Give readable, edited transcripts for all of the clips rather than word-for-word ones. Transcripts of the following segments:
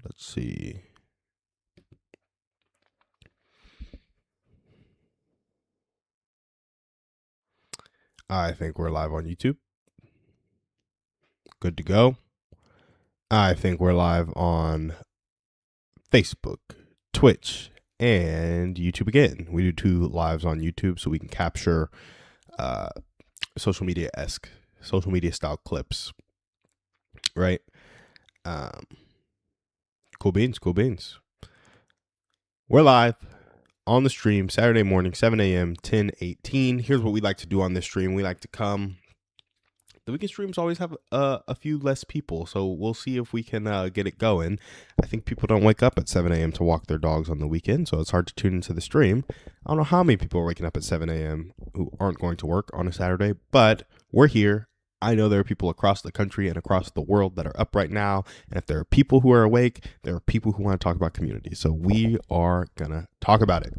Let's see. I think we're live on YouTube. Good to go. I think we're live on Facebook, Twitch, and YouTube again. We do 2 lives on YouTube so we can capture social media style clips, right? Cool beans. We're live on the stream Saturday morning, 7 a.m., 10:18. Here's what we like to do on this stream. We like to come. The weekend streams always have a few less people, so we'll see if we can get it going. I think people don't wake up at 7 a.m. to walk their dogs on the weekend, so it's hard to tune into the stream. I don't know how many people are waking up at 7 a.m. who aren't going to work on a Saturday, but we're here. I know there are people across the country and across the world that are up right now, and if there are people who are awake, there are people who want to talk about community, so we are going to talk about it.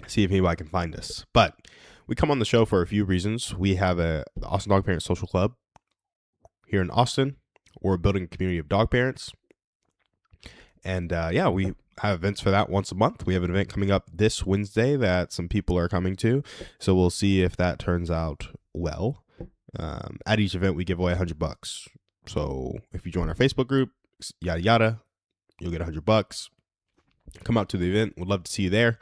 See if anybody can find us. But we come on the show for a few reasons. We have the Austin Dog Parents Social Club here in Austin. We're building a community of dog parents. And we have events for that once a month. We have an event coming up this Wednesday that some people are coming to. So we'll see if that turns out well. At each event, we give away $100. So if you join our Facebook group, yada, yada, you'll get $100. Come out to the event. We'd love to see you there.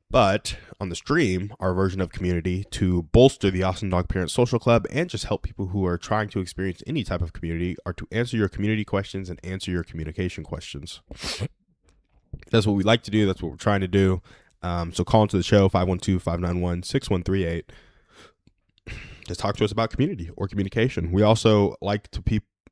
But on the stream, our version of community to bolster the Austin Dog Parents Social Club and just help people who are trying to experience any type of community are to answer your community questions and answer your communication questions. That's what we like to do. That's what we're trying to do. So call into the show, 512-591-6138. Just talk to us about community or communication. We also like to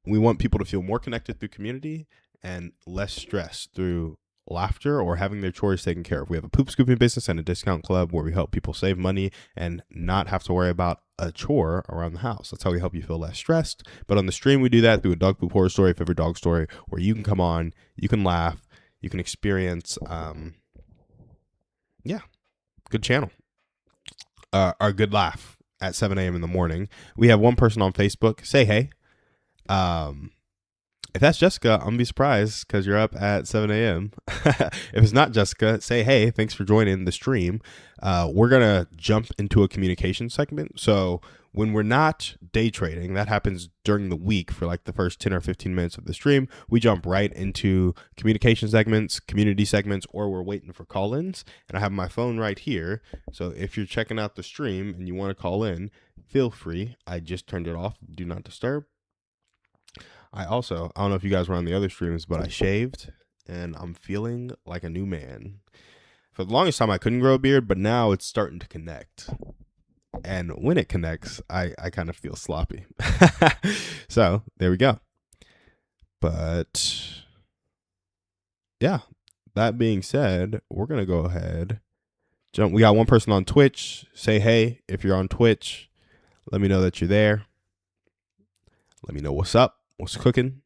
we want people to feel more connected through community and less stress through laughter or having their chores taken care of. We have a poop scooping business and a discount club where we help people save money and not have to worry about a chore around the house. That's how we help you feel less stressed. But on the stream, we do that through a dog poop horror story, favorite dog story, where you can come on, you can laugh, you can experience, good channel, our good laugh at 7 a.m. in the morning. We have one person on Facebook. Say hey. If that's Jessica, I'm going to be surprised because you're up at 7 a.m. If it's not Jessica, say, hey, thanks for joining the stream. We're going to jump into a communication segment. So when we're not day trading, that happens during the week for like the first 10 or 15 minutes of the stream. We jump right into communication segments, community segments, or we're waiting for call-ins. And I have my phone right here. So if you're checking out the stream and you want to call in, feel free. I just turned it off. Do not disturb. I don't know if you guys were on the other streams, but I shaved and I'm feeling like a new man. For the longest time, I couldn't grow a beard, but now it's starting to connect. And when it connects, I kind of feel sloppy. So there we go. But yeah, that being said, we're going to go ahead. We got one person on Twitch. Say hey if you're on Twitch. Let me know that you're there. Let me know what's up. What's cooking?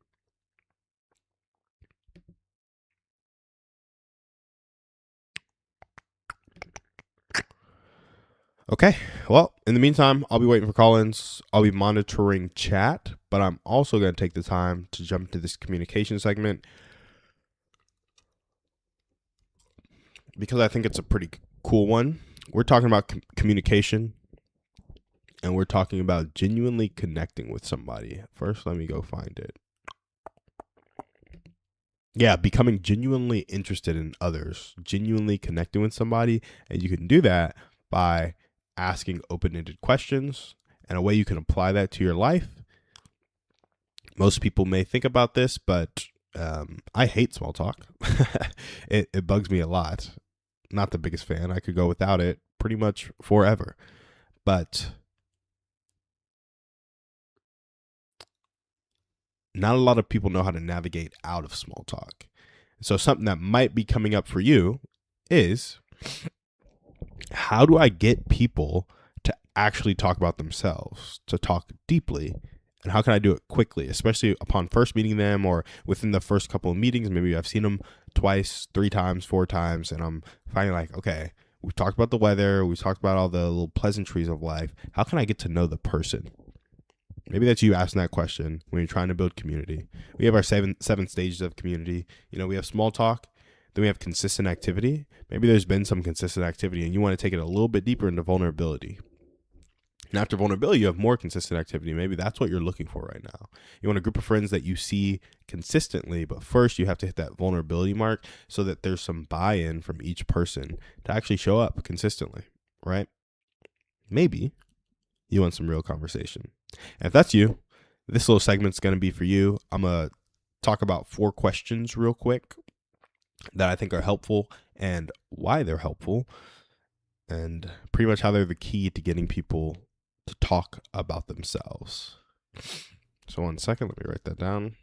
Okay, well, in the meantime, I'll be waiting for call-ins. I'll be monitoring chat, but I'm also going to take the time to jump into this communication segment because I think it's a pretty cool one. We're talking about communication, and we're talking about genuinely connecting with somebody. First, let me go find it. Yeah, becoming genuinely interested in others, genuinely connecting with somebody, and you can do that by asking open-ended questions, and a way you can apply that to your life. Most people may think about this, but I hate small talk. It bugs me a lot. Not the biggest fan. I could go without it pretty much forever. But not a lot of people know how to navigate out of small talk. So something that might be coming up for you is, how do I get people to actually talk about themselves, to talk deeply? And how can I do it quickly, especially upon first meeting them or within the first couple of meetings? Maybe I've seen them twice, 3 times, 4 times, and I'm finally like, okay, we've talked about the weather. We've talked about all the little pleasantries of life. How can I get to know the person? Maybe that's you asking that question when you're trying to build community. We have our seven stages of community. We have small talk, then we have consistent activity. Maybe there's been some consistent activity and you want to take it a little bit deeper into vulnerability. And after vulnerability, you have more consistent activity. Maybe that's what you're looking for right now. You want a group of friends that you see consistently, but first you have to hit that vulnerability mark so that there's some buy-in from each person to actually show up consistently, right? Maybe you want some real conversation. And if that's you, this little segment's going to be for you. I'm going to talk about 4 questions real quick that I think are helpful and why they're helpful, and pretty much how they're the key to getting people to talk about themselves. So 1 second, let me write that down.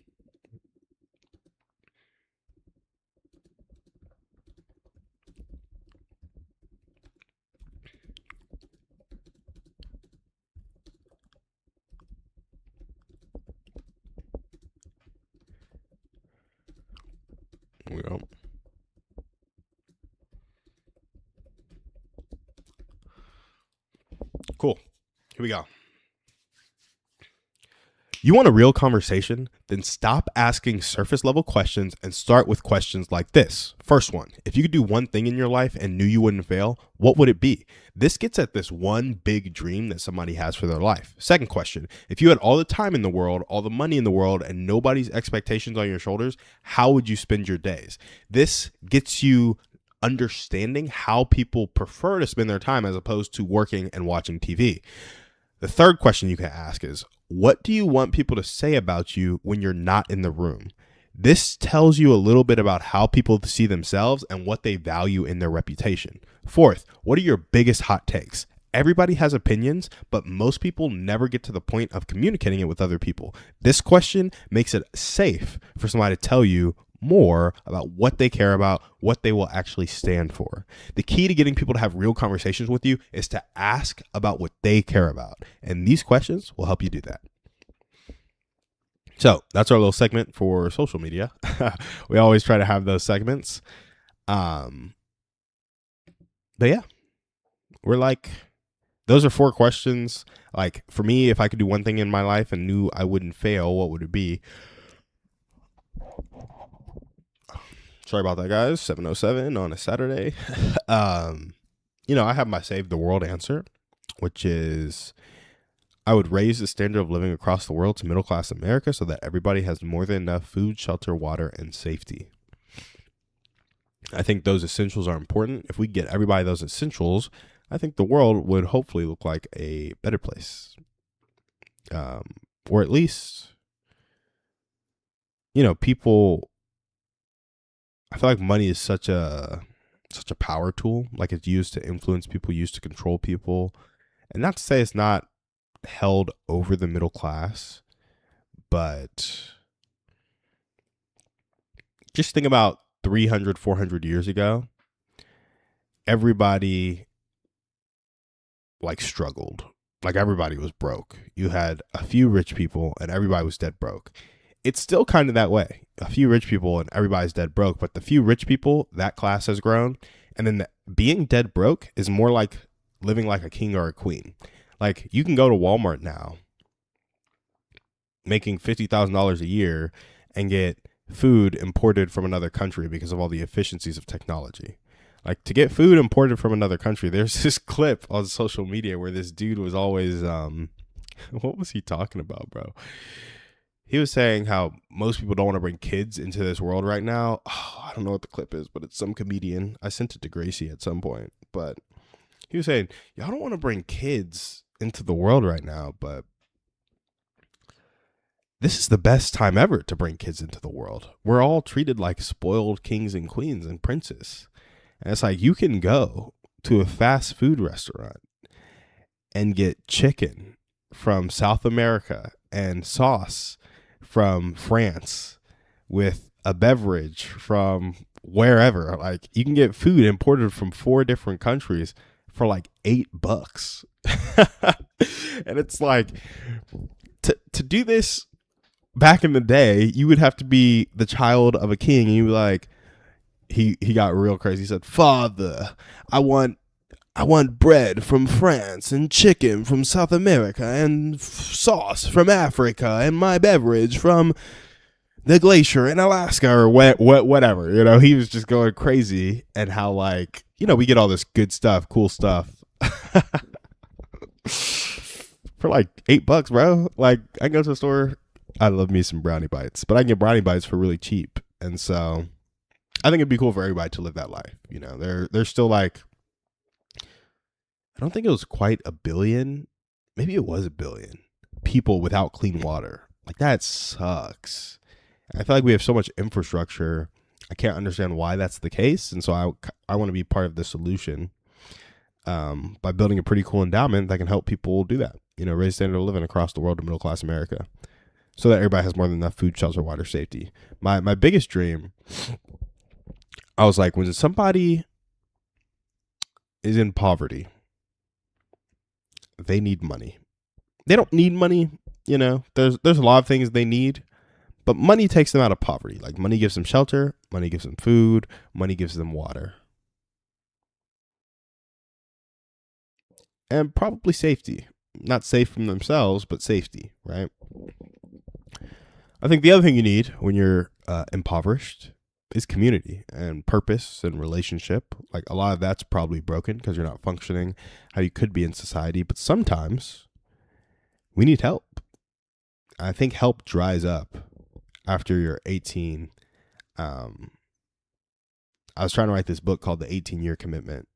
Here we go. Cool. Here we go. You want a real conversation? Then stop asking surface level questions and start with questions like this. First one, if you could do one thing in your life and knew you wouldn't fail, what would it be? This gets at this one big dream that somebody has for their life. Second question, if you had all the time in the world, all the money in the world, and nobody's expectations on your shoulders, how would you spend your days? This gets you understanding how people prefer to spend their time as opposed to working and watching TV. The third question you can ask is, what do you want people to say about you when you're not in the room? This tells you a little bit about how people see themselves and what they value in their reputation. Fourth, what are your biggest hot takes? Everybody has opinions, but most people never get to the point of communicating it with other people. This question makes it safe for somebody to tell you more about what they care about, what they will actually stand for. The key to getting people to have real conversations with you is to ask about what they care about. And these questions will help you do that. So that's our little segment for social media. We always try to have those segments. But yeah, we're like, those are 4 questions. Like for me, if I could do one thing in my life and knew I wouldn't fail, what would it be? Sorry about that, guys. 7:07 on a Saturday. I have my save the world answer, which is I would raise the standard of living across the world to middle class America so that everybody has more than enough food, shelter, water, and safety. I think those essentials are important. If we get everybody those essentials, I think the world would hopefully look like a better place. Or at least, people, I feel like money is such a power tool. Like it's used to influence people, used to control people. And not to say it's not held over the middle class, but just think about 300, 400 years ago, everybody struggled. Like everybody was broke. You had a few rich people and everybody was dead broke. It's still kind of that way. A few rich people and everybody's dead broke, but the few rich people, that class has grown. And then being dead broke is more like living like a king or a queen. Like you can go to Walmart now making $50,000 a year and get food imported from another country because of all the efficiencies of technology. Like to get food imported from another country, there's this clip on social media where this dude was always, what was he talking about, bro? He was saying how most people don't want to bring kids into this world right now. Oh, I don't know what the clip is, but it's some comedian. I sent it to Gracie at some point, but he was saying, y'all don't want to bring kids into the world right now, but this is the best time ever to bring kids into the world. We're all treated like spoiled kings and queens and princes. And it's like you can go to a fast food restaurant and get chicken from South America and sauce from France with a beverage from wherever. Like you can get food imported from 4 different countries for like $8. And it's like to do this back in the day, you would have to be the child of a king, and you like he got real crazy. He said, "Father, I want I want bread from France and chicken from South America and sauce from Africa and my beverage from the glacier in Alaska or whatever. You know, he was just going crazy, and how, like, you know, we get all this good stuff, cool stuff for like $8, bro. Like, I go to the store. I love me some brownie bites, but I can get brownie bites for really cheap. And so I think it'd be cool for everybody to live that life. You know, there's still like, I don't think it was quite a billion. Maybe it was a billion people without clean water. Like, that sucks. I feel like we have so much infrastructure. I can't understand why that's the case. And so I want to be part of the solution by building a pretty cool endowment that can help people do that. You know, raise standard of living across the world to middle class America, so that everybody has more than enough food, shelter, water, safety. My biggest dream, I was like, when somebody is in poverty, they need money. They don't need money, you know. There's a lot of things they need, but money takes them out of poverty. Like, money gives them shelter, money gives them food, money gives them water. And probably safety. Not safe from themselves, but safety, right? I think the other thing you need when you're impoverished is community and purpose and relationship. Like, a lot of that's probably broken because you're not functioning how you could be in society. But sometimes we need help. I think help dries up after you're 18. I was trying to write this book called The 18-Year Commitment.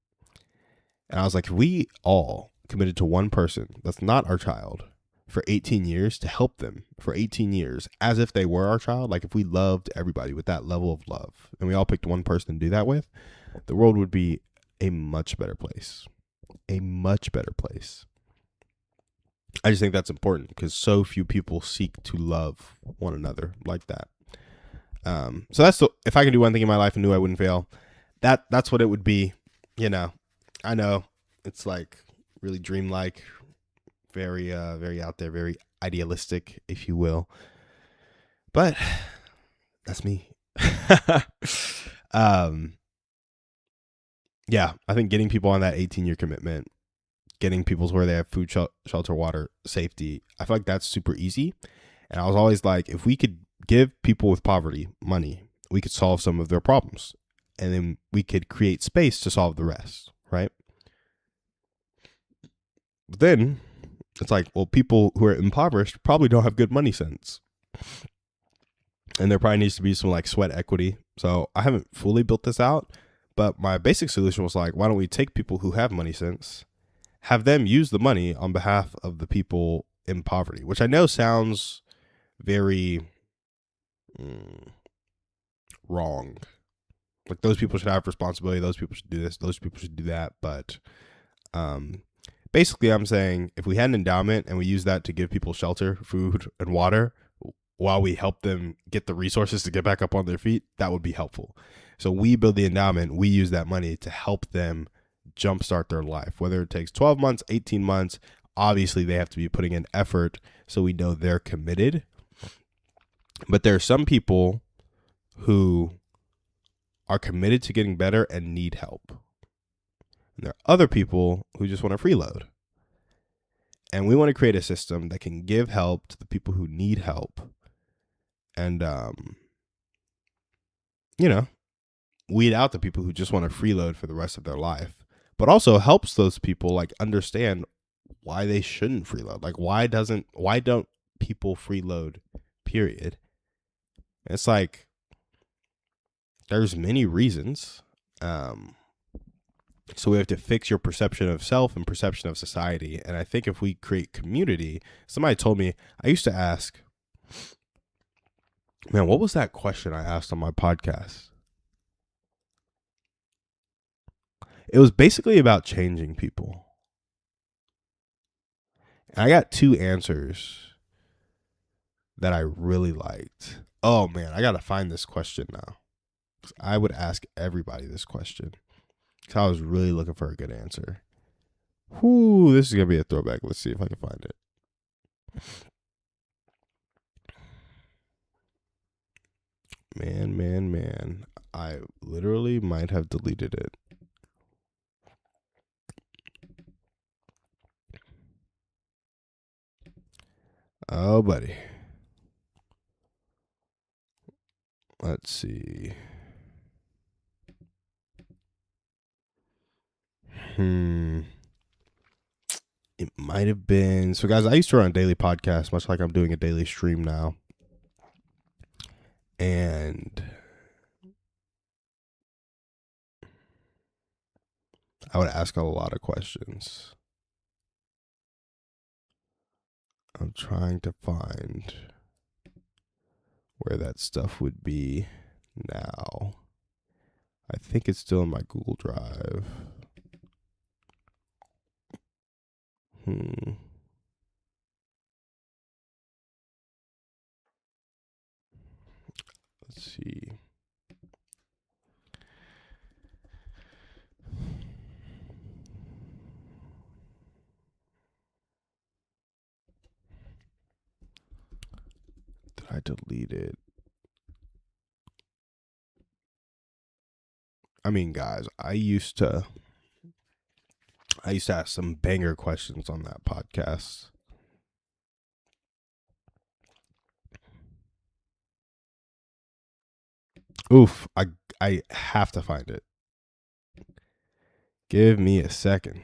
And I was like, if we all committed to one person that's not our child for 18 years, to help them for 18 years as if they were our child, like if we loved everybody with that level of love and we all picked one person to do that with, the world would be a much better place. A much better place. I just think that's important because so few people seek to love one another like that. So that's if I could do one thing in my life and knew I wouldn't fail, that's what it would be. You know, I know it's like really dreamlike, very out there, very idealistic, if you will. But that's me. Yeah, I think getting people on that 18-year commitment, getting people to where they have food, shelter, water, safety, I feel like that's super easy. And I was always like, if we could give people with poverty money, we could solve some of their problems. And then we could create space to solve the rest, right? But then it's like, well, people who are impoverished probably don't have good money sense. And there probably needs to be some like sweat equity. So I haven't fully built this out, but my basic solution was like, why don't we take people who have money sense, have them use the money on behalf of the people in poverty, which I know sounds very wrong. Like, those people should have responsibility. Those people should do this. Those people should do that. But basically, I'm saying if we had an endowment and we use that to give people shelter, food, and water while we help them get the resources to get back up on their feet, that would be helpful. So we build the endowment. We use that money to help them jumpstart their life, whether it takes 12 months, 18 months. Obviously, they have to be putting in effort so we know they're committed. But there are some people who are committed to getting better and need help. And there are other people who just want to freeload. And we want to create a system that can give help to the people who need help. And, weed out the people who just want to freeload for the rest of their life. But also helps those people like understand why they shouldn't freeload. Like, why don't people freeload, period? And it's like, there's many reasons. So we have to fix your perception of self and perception of society. And I think if we create community, somebody told me, I used to ask, man, what was that question I asked on my podcast? It was basically about changing people. And I got 2 answers that I really liked. Oh man, I got to find this question now. I would ask everybody this question. I was really looking for a good answer. Whoo, this is going to be a throwback. Let's see if I can find it. Man. I literally might have deleted it. Oh, buddy. Let's see. It might have been. So, guys, I used to run a daily podcast, much like I'm doing a daily stream now. And I would ask a lot of questions. I'm trying to find where that stuff would be now. I think it's still in my Google Drive. Let's see. Did I delete it? I mean, guys, I used to ask some banger questions on that podcast. Oof, I have to find it. Give me a second.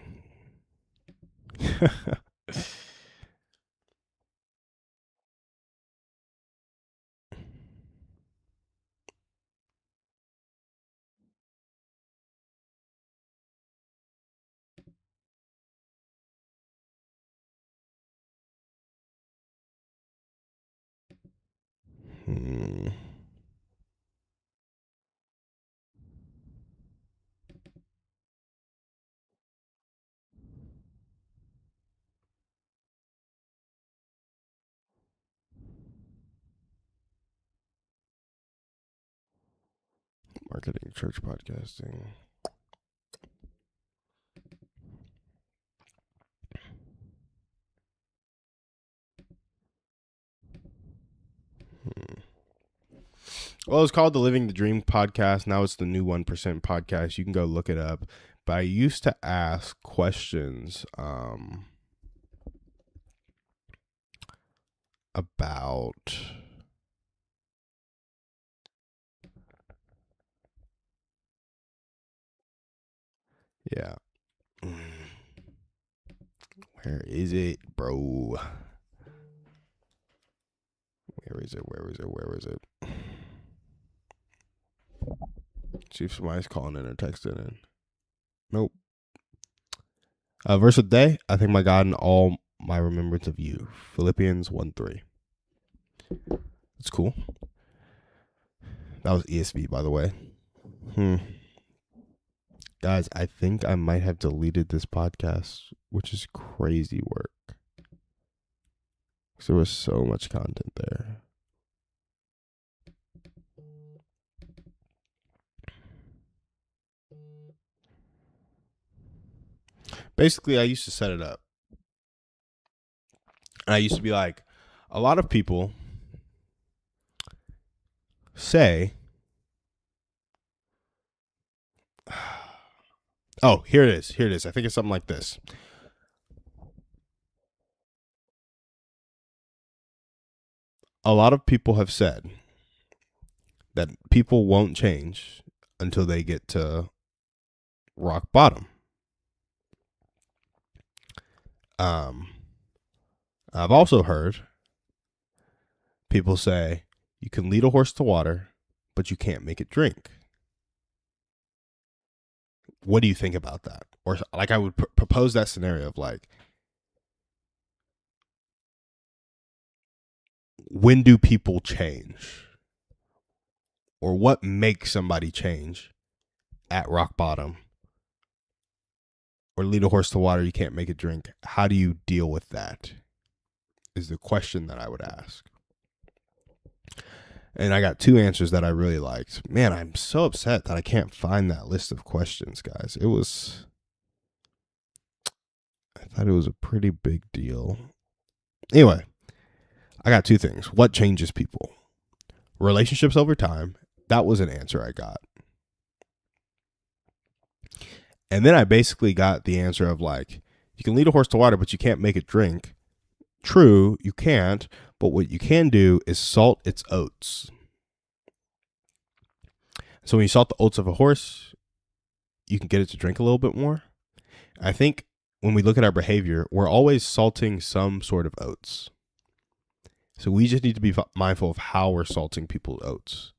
Marketing, church podcasting. Well, it's called the Living the Dream podcast. Now it's the new 1% podcast. You can go look it up. But I used to ask questions about where is it, bro? Where is it? See if somebody's calling in or texting in. Nope. Verse of the day, I thank my God in all my remembrance of you. Philippians 1:3. That's cool. That was ESV, by the way. Guys, I think I might have deleted this podcast, which is crazy work. Because there was so much content there. Basically, I used to set it up. And I used to be like, a lot of people say, oh, here it is. I think it's something like this. A lot of people have said that people won't change until they get to rock bottom. I've also heard people say you can lead a horse to water, but you can't make it drink. What do you think about that? Or like I would propose that scenario of like, when do people change? Or what makes somebody change at rock bottom? Or lead a horse to water, you can't make it drink. How do you deal with that? Is the question that I would ask. And I got two answers that I really liked. Man, I'm so upset that I can't find that list of questions, guys. I thought it was a pretty big deal. Anyway, I got two things. What changes people? Relationships over time. That was an answer I got. And then I basically got the answer of like, you can lead a horse to water, but you can't make it drink. True, you can't, But what you can do is salt its oats. So when you salt the oats of a horse, you can get it to drink a little bit more. I think when we look at our behavior, we're always salting some sort of oats. So we just need to be mindful of how we're salting people's oats.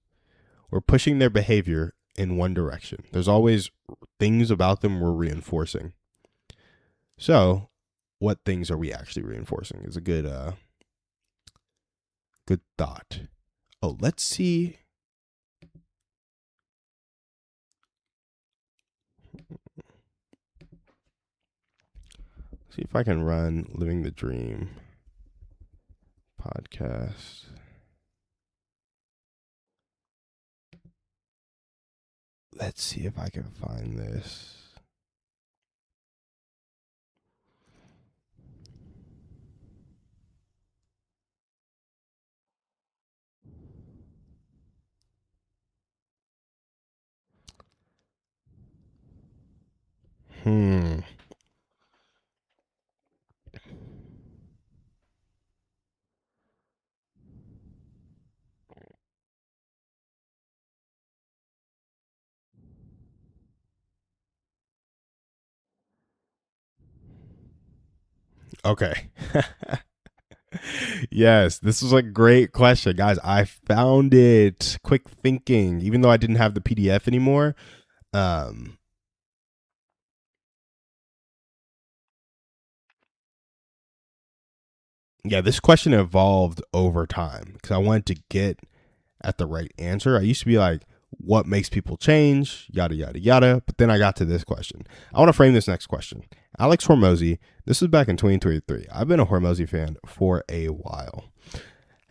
We're pushing their behavior in one direction. There's always things about them we're reinforcing. So what things are we actually reinforcing is a good thought. Oh, let's see. See if I can run Living the Dream podcast. Let's see if I can find this. Okay. Yes, this was a great question, guys. I found it. Quick thinking. Even though I didn't have the PDF anymore, yeah, this question evolved over time because I wanted to get at the right answer. I used to be like, what makes people change? Yada, yada, yada. But then I got to this question. I want to frame this next question. Alex Hormozy, this is back in 2023. I've been a Hormozy fan for a while.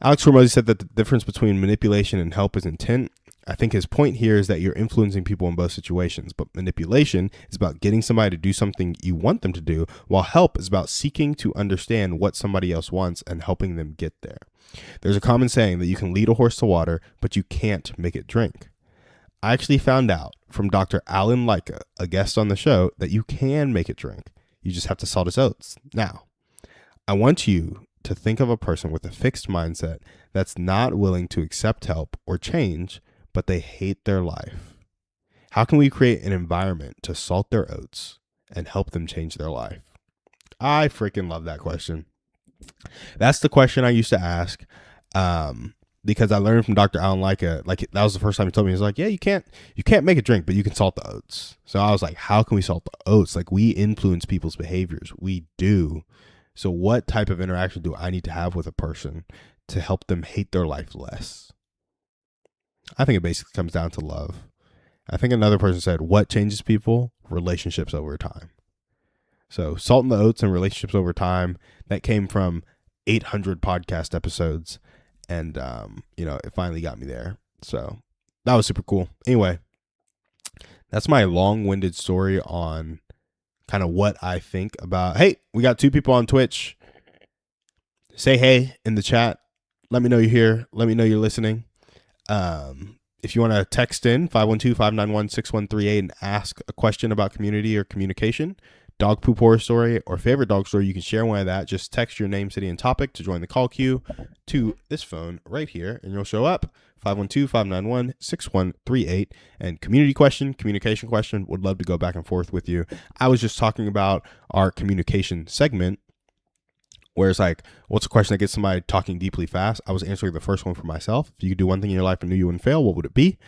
Alex Hormozy said that the difference between manipulation and help is intent. I think his point here is that you're influencing people in both situations, but manipulation is about getting somebody to do something you want them to do, while help is about seeking to understand what somebody else wants and helping them get there. There's a common saying that you can lead a horse to water, but you can't make it drink. I actually found out from Dr. Alan Leica, a guest on the show, that you can make it drink. You just have to salt its oats. Now, I want you to think of a person with a fixed mindset that's not willing to accept help or change, but they hate their life. How can we create an environment to salt their oats and help them change their life? I freaking love that question. That's the question I used to ask because I learned from Dr. Alan Leica, like that was the first time he told me, he's like, yeah, you can't make a drink, but you can salt the oats. So I was like, how can we salt the oats? Like we influence people's behaviors. We do. So what type of interaction do I need to have with a person to help them hate their life less? I think it basically comes down to love. I think another person said, what changes people? Relationships over time. So salting the oats and relationships over time, that came from 800 podcast episodes. And, it finally got me there. So that was super cool. Anyway, that's my long-winded story on kind of what I think about. Hey, we got 2 people on Twitch. Say hey in the chat. Let me know you're here. Let me know you're listening. If you want to text in 512-591-6138 and ask a question about community or communication, dog poop horror story, or favorite dog story, you can share one of that. Just text your name, city, and topic to join the call queue to this phone right here, and you'll show up. 512-591-6138. And community question, communication question, would love to go back and forth with you. I was just talking about our communication segment, where it's like, what's a question that gets somebody talking deeply fast? I was answering the first one for myself. If you could do one thing in your life and knew you wouldn't fail, what would it be?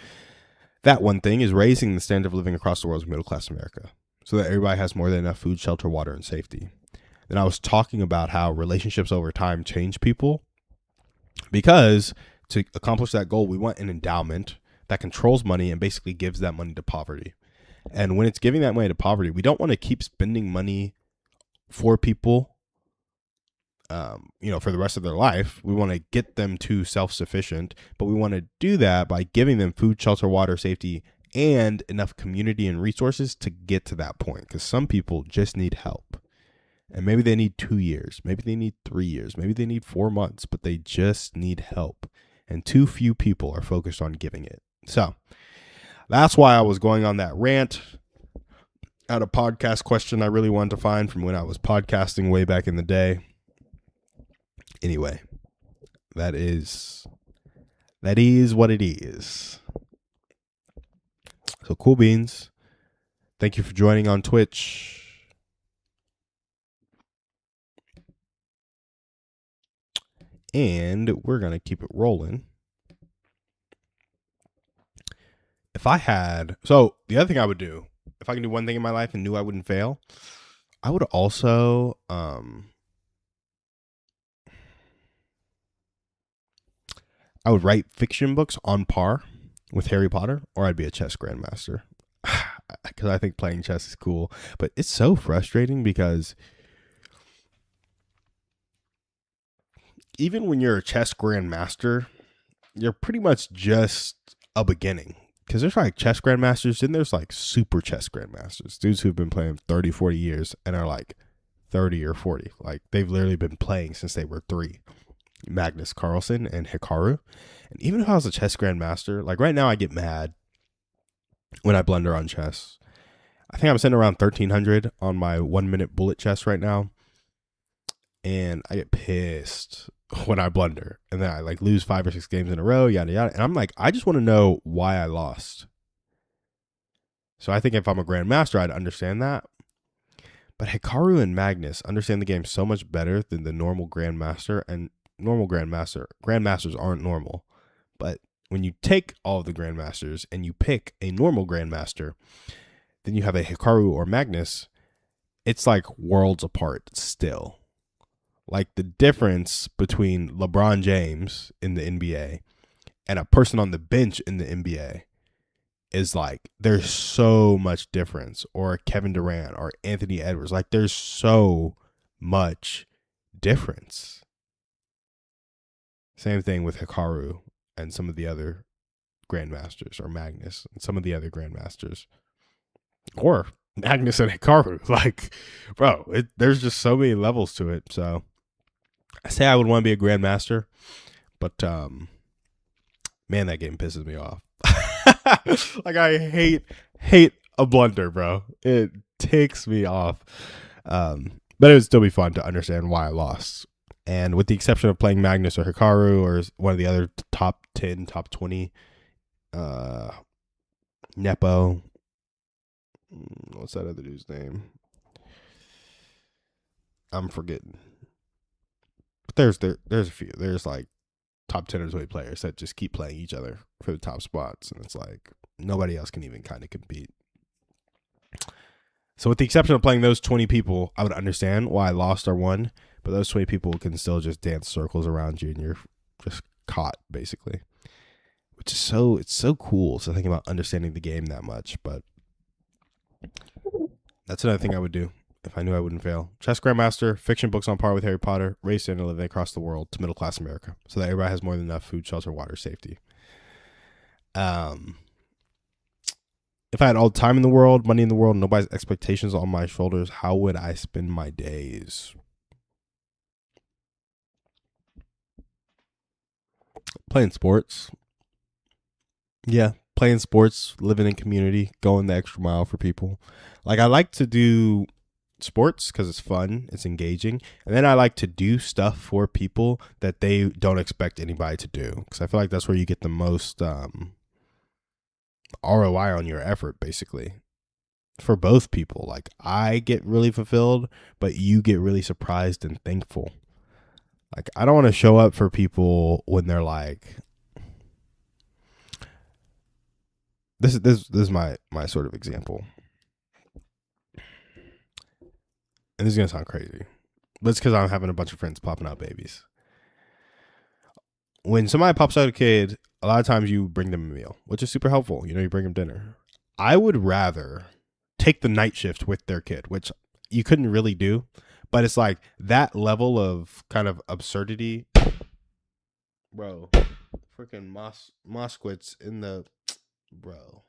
That one thing is raising the standard of living across the world's middle-class America, so that everybody has more than enough food, shelter, water, and safety. Then I was talking about how relationships over time change people, because to accomplish that goal, we want an endowment that controls money and basically gives that money to poverty. And when it's giving that money to poverty, we don't want to keep spending money for people, for the rest of their life. We want to get them to self-sufficient, but we want to do that by giving them food, shelter, water, safety, and enough community and resources to get to that point. Because some people just need help. And maybe they need 2 years. Maybe they need 3 years. Maybe they need 4 months, but they just need help. And too few people are focused on giving it. So that's why I was going on that rant. I had a podcast question I really wanted to find from when I was podcasting way back in the day. Anyway, That is what it is. So cool beans. Thank you for joining on Twitch. And we're going to keep it rolling. The other thing I would do, if I can do one thing in my life and knew I wouldn't fail, I would also, I would write fiction books on par with Harry Potter, or I'd be a chess grandmaster. Because I think playing chess is cool. But it's so frustrating because even when you're a chess grandmaster, you're pretty much just a beginning. Because there's like chess grandmasters, and there's like super chess grandmasters. Dudes who've been playing 30, 40 years and are like 30 or 40. Like they've literally been playing since they were 3. Magnus Carlsen and Hikaru. And even if I was a chess grandmaster, like right now I get mad when I blunder on chess. I think I'm sitting around 1300 on my 1 minute bullet chess right now. And I get pissed when I blunder. And then I like lose 5 or 6 games in a row, yada, yada. And I'm like, I just want to know why I lost. So I think if I'm a grandmaster, I'd understand that. But Hikaru and Magnus understand the game so much better than the normal grandmaster. And grandmasters aren't normal. But when you take all of the grandmasters and you pick a normal grandmaster, then you have a Hikaru or Magnus, it's like worlds apart still. Like the difference between LeBron James in the NBA and a person on the bench in the NBA is like, there's so much difference. Or Kevin Durant or Anthony Edwards. Like there's so much difference. Same thing with Hikaru and some of the other grandmasters, or Magnus and some of the other grandmasters, or Magnus and Hikaru. Like, bro, there's just so many levels to it. So I say I would want to be a grandmaster, but man, that game pisses me off. Like I hate a blunder, bro. It ticks me off. But it would still be fun to understand why I lost. And with the exception of playing Magnus or Hikaru or one of the other top 10, top 20, Nepo. What's that other dude's name? I'm forgetting. But there's a few. There's like top 10 or 20 players that just keep playing each other for the top spots. And it's like nobody else can even kind of compete. So with the exception of playing those 20 people, I would understand why I lost or won. But those 20 people can still just dance circles around you and you're just caught, basically. Which is it's so cool. So thinking about understanding the game that much. But that's another thing I would do if I knew I wouldn't fail. Chess grandmaster, fiction books on par with Harry Potter, race and living across the world to middle class America, so that everybody has more than enough food, shelter, water, safety. If I had all the time in the world, money in the world, nobody's expectations on my shoulders, how would I spend my days? Playing sports. Yeah, playing sports, living in community, going the extra mile for people. Like I like to do sports because it's fun, it's engaging, and then I like to do stuff for people that they don't expect anybody to do, because I feel like that's where you get the most ROI on your effort, basically, for both people. Like I get really fulfilled, but you get really surprised and thankful. Like I don't want to show up for people when they're like, this is my sort of example. And this is going to sound crazy, but it's because I'm having a bunch of friends popping out babies. When somebody pops out a kid, a lot of times you bring them a meal, which is super helpful. You know, you bring them dinner. I would rather take the night shift with their kid, which you couldn't really do, but it's like that level of kind of absurdity. Bro, freaking Moskowitz in the, bro,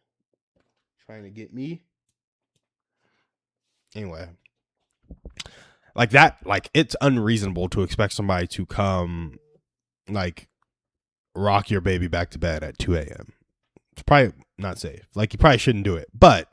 trying to get me. Anyway. Like that, like it's unreasonable to expect somebody to come, like, rock your baby back to bed at 2 a.m. It's probably not safe. Like, you probably shouldn't do it. But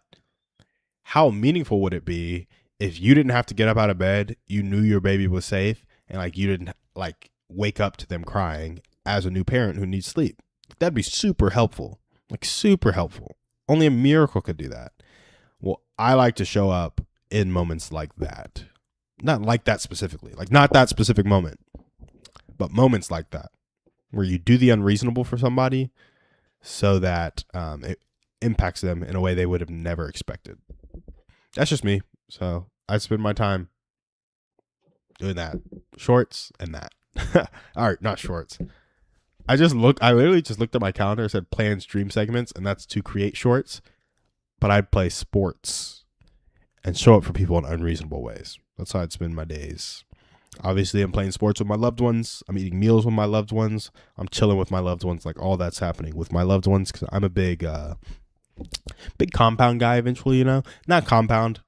how meaningful would it be if you didn't have to get up out of bed, you knew your baby was safe, and like you didn't, like, wake up to them crying as a new parent who needs sleep. That'd be super helpful. Like super helpful. Only a miracle could do that. Well, I like to show up in moments like that. Not like that specifically. Like not that specific moment. But moments like that. Where you do the unreasonable for somebody so that it impacts them in a way they would have never expected. That's just me. So I spend my time doing that. Shorts and that. All right, not shorts. I literally just looked at my calendar and said plan stream segments, and that's to create shorts. But I'd play sports and show up for people in unreasonable ways. That's how I'd spend my days. Obviously, I'm playing sports with my loved ones. I'm eating meals with my loved ones. I'm chilling with my loved ones. Like all that's happening with my loved ones because I'm a big compound guy eventually, Not compound.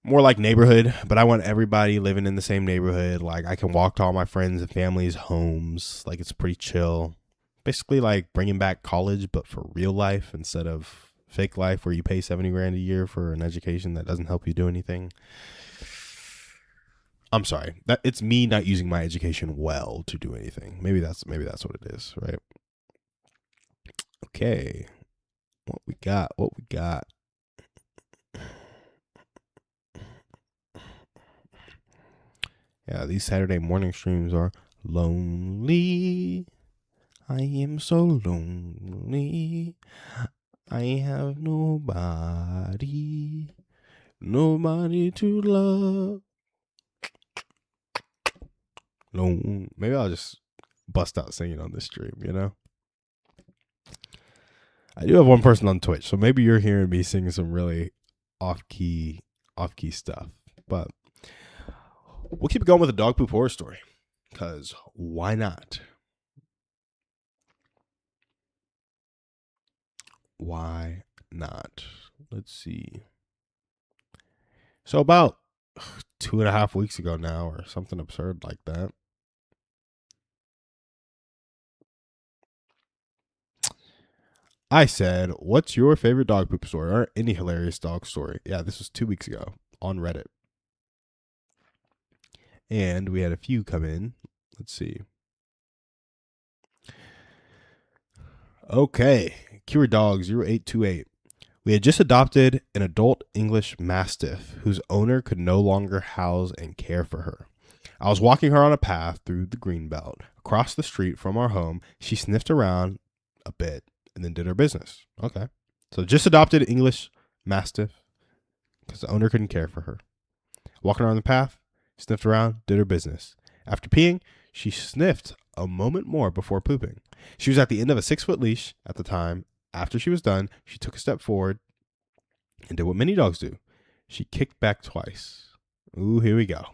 More like neighborhood, but I want everybody living in the same neighborhood. Like I can walk to all my friends and family's homes. Like it's pretty chill. Basically like bringing back college, but for real life instead of fake life where you pay $70,000 a year for an education that doesn't help you do anything. I'm sorry. That it's me not using my education well to do anything. Maybe that's what it is, right? Okay. What we got? Yeah, these Saturday morning streams are lonely. I am so lonely. I have nobody to love. Maybe I'll just bust out singing on this stream, I do have one person on Twitch, so maybe you're hearing me singing some really off-key stuff. But we'll keep it going with a dog poop horror story, because why not? Why not? Let's see. So about 2.5 weeks ago now, or something absurd like that, I said, what's your favorite dog poop story or any hilarious dog story? Yeah, this was 2 weeks ago on Reddit. And we had a few come in. Let's see. Okay. Cure Dog 0828. We had just adopted an adult English Mastiff whose owner could no longer house and care for her. I was walking her on a path through the greenbelt. Across the street from our home, she sniffed around a bit and then did her business. Okay. So just adopted English Mastiff because the owner couldn't care for her. Walking around the path, sniffed around, did her business. After peeing, she sniffed a moment more before pooping. She was at the end of a 6-foot leash at the time. After she was done, she took a step forward and did what many dogs do. She kicked back twice. Ooh, here we go.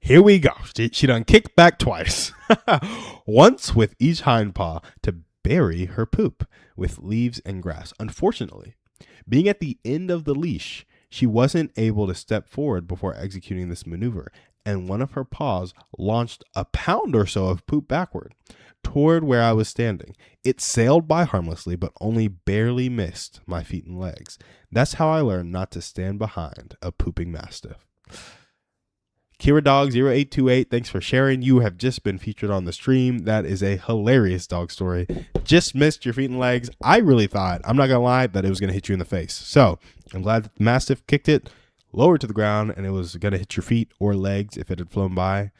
She done kicked back twice. Once with each hind paw to bury her poop with leaves and grass. Unfortunately, being at the end of the leash, she wasn't able to step forward before executing this maneuver, and one of her paws launched a pound or so of poop backward toward where I was standing. It sailed by harmlessly, but only barely missed my feet and legs. That's how I learned not to stand behind a pooping mastiff. Kira Dog 0828, thanks for sharing. You have just been featured on the stream. That is a hilarious dog story. Just missed your feet and legs. I really thought, I'm not going to lie, that it was going to hit you in the face. So I'm glad that the Mastiff kicked it lower to the ground and it was going to hit your feet or legs if it had flown by. And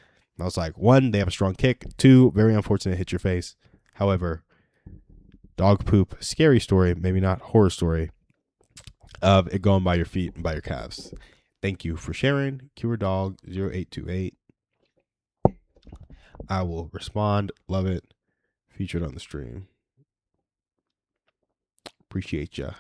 I was like, 1, they have a strong kick. 2, very unfortunate, hit your face. However, dog poop, scary story, maybe not horror story, of it going by your feet and by your calves. Thank you for sharing, Cure Dog 0828. I will respond. Love it. Featured on the stream. Appreciate ya.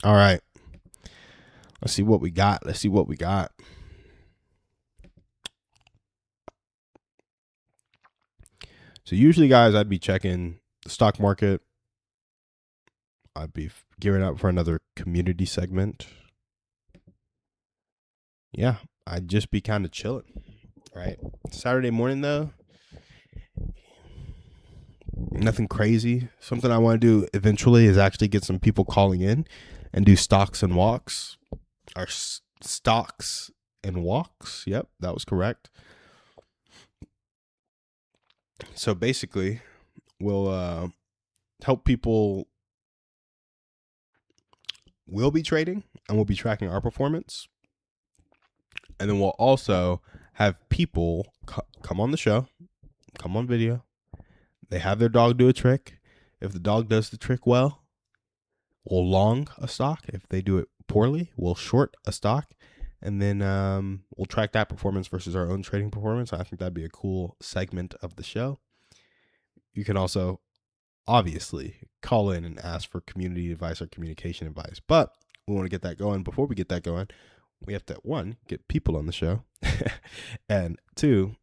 All right. Let's see what we got. So usually, guys, I'd be checking the stock market. I'd be gearing up for another community segment. Yeah, I'd just be kind of chilling, right? Saturday morning, though, Nothing crazy. Something I want to do eventually is actually get some people calling in and do stocks and walks. Or stocks and walks. Yep, that was correct. So basically, we'll help people. We'll be trading and we'll be tracking our performance. And then we'll also have people come on the show, come on video. They have their dog do a trick. If the dog does the trick well, we'll long a stock. If they do it poorly, we'll short a stock. And then we'll track that performance versus our own trading performance. I think that'd be a cool segment of the show. You can also obviously call in and ask for community advice or communication advice. But we want to get that going. Before we get that going, we have to, one, get people on the show. And two,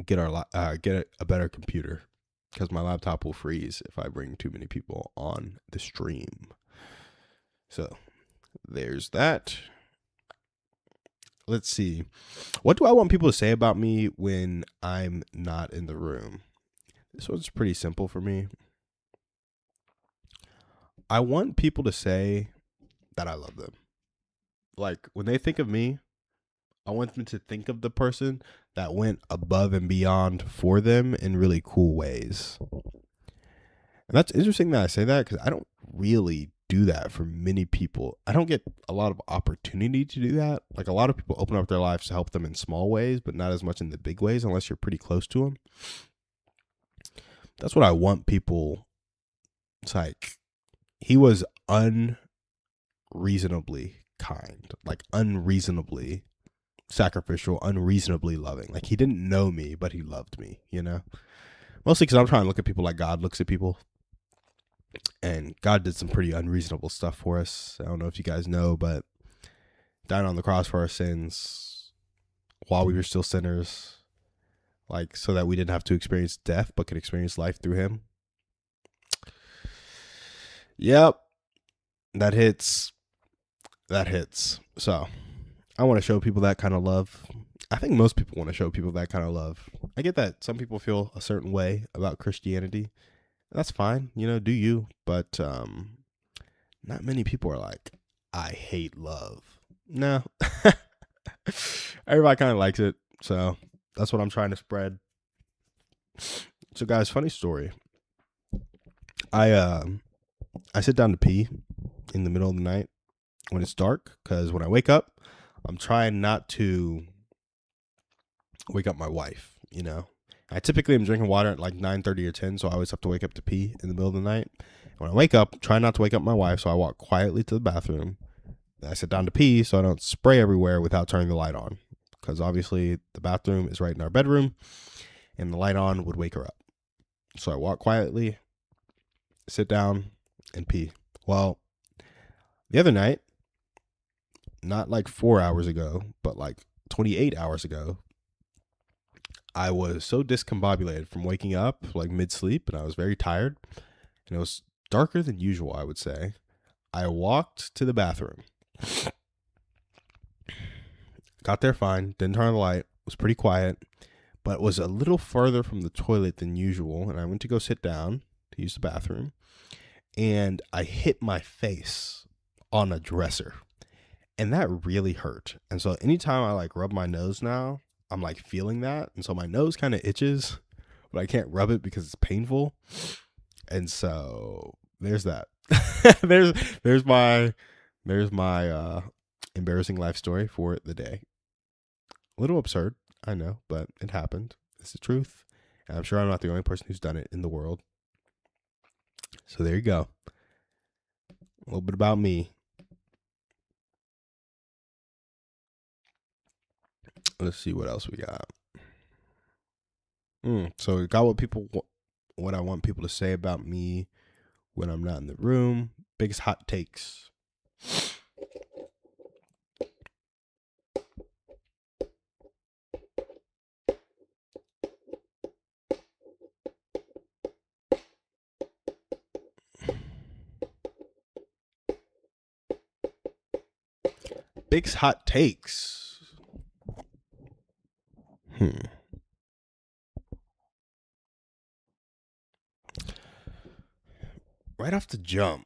get a better computer, because my laptop will freeze if I bring too many people on the stream. So there's that. Let's see. What do I want people to say about me when I'm not in the room? This one's pretty simple for me. I want people to say that I love them. Like, when they think of me, I want them to think of the person that went above and beyond for them in really cool ways. And that's interesting that I say that, because I don't really do that for many people. I don't get a lot of opportunity to do that. Like, a lot of people open up their lives to help them in small ways, but not as much in the big ways unless you're pretty close to them. That's what I want people. It's like, he was unreasonably kind, like unreasonably sacrificial, unreasonably loving. Like, he didn't know me, but he loved me, you know? Mostly because I'm trying to look at people like God looks at people. And God did some pretty unreasonable stuff for us. I don't know if you guys know, but died on the cross for our sins while we were still sinners, like, so that we didn't have to experience death, but could experience life through him. Yep. That hits. So I want to show people that kind of love. I think most people want to show people that kind of love. I get that some people feel a certain way about Christianity. That's fine, you know, do you. But not many people are like, I hate love. No. Everybody kind of likes it. So that's what I'm trying to spread. So guys, funny story. I sit down to pee in the middle of the night when it's dark, because when I wake up, I'm trying not to wake up my wife, you know. I typically am drinking water at like 9:30 or 10, so I always have to wake up to pee in the middle of the night. When I wake up, try not to wake up my wife, so I walk quietly to the bathroom. I sit down to pee so I don't spray everywhere without turning the light on, because obviously the bathroom is right in our bedroom, and the light on would wake her up. So I walk quietly, sit down, and pee. Well, the other night, not like 4 hours ago, but like 28 hours ago, I was so discombobulated from waking up like mid-sleep, and I was very tired, and it was darker than usual, I would say. I walked to the bathroom, got there fine, didn't turn on the light, was pretty quiet, but was a little further from the toilet than usual, and I went to go sit down to use the bathroom, and I hit my face on a dresser, and that really hurt. And so anytime I like rub my nose now, I'm like feeling that, and so my nose kind of itches, but I can't rub it because it's painful. And so there's that. there's my embarrassing life story for the day. A little absurd, I know, but it happened. It's the truth, and I'm sure I'm not the only person who's done it in the world. So there you go. A little bit about me. Let's see what else we got. So we got what I want people to say about me when I'm not in the room. Biggest hot takes. Biggest hot takes. right off the jump,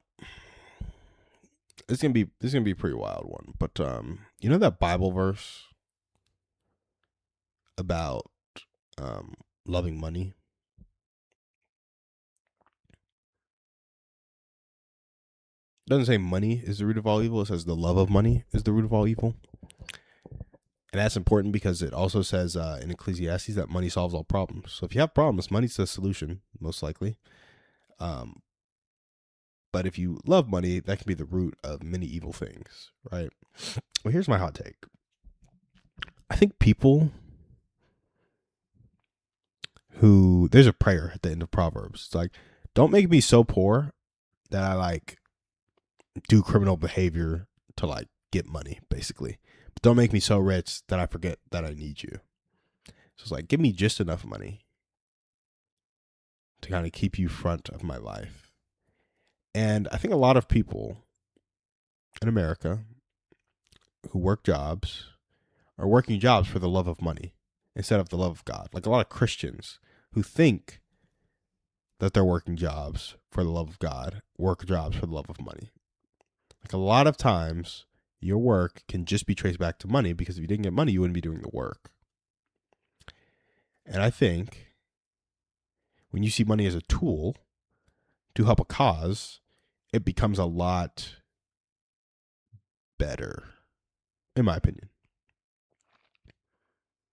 this is gonna be a pretty wild one. But you know that Bible verse about um loving money? It doesn't say money is the root of all evil. It says the love of money is the root of all evil. And that's important because it also says in Ecclesiastes that money solves all problems. So if you have problems, money's the solution, most likely. Um, but if you love money, that can be the root of many evil things, right? Well, here's my hot take. I think people who, there's a prayer at the end of Proverbs. It's like, don't make me so poor that I like do criminal behavior to like get money, basically. But don't make me so rich that I forget that I need you. So it's like, give me just enough money to kind of keep you front of my life. And I think a lot of people in America who work jobs are working jobs for the love of money instead of the love of God. Like a lot of Christians who think that they're working jobs for the love of God, work jobs for the love of money. Like a lot of times, your work can just be traced back to money because if you didn't get money, you wouldn't be doing the work. And I think when you see money as a tool to help a cause, it becomes a lot better, in my opinion.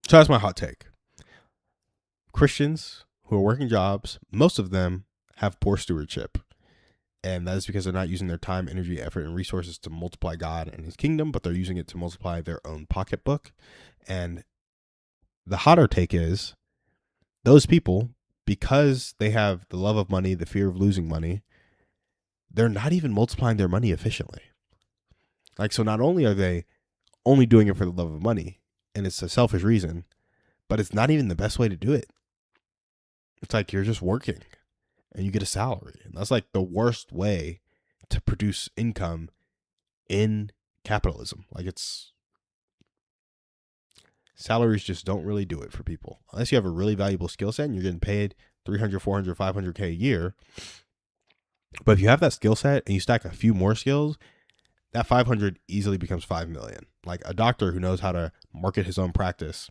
So that's my hot take. Christians who are working jobs, most of them have poor stewardship. And that is because they're not using their time, energy, effort, and resources to multiply God and his kingdom, but they're using it to multiply their own pocketbook. And the hotter take is those people, because they have the love of money, the fear of losing money, they're not even multiplying their money efficiently. Like, so not only are they only doing it for the love of money, and it's a selfish reason, but it's not even the best way to do it. It's like you're just working and you get a salary. And that's like the worst way to produce income in capitalism. Like it's salaries just don't really do it for people. Unless you have a really valuable skill set and you're getting paid 300, 400, 500K a year. But if you have that skill set and you stack a few more skills, that 500 easily becomes 5 million. Like a doctor who knows how to market his own practice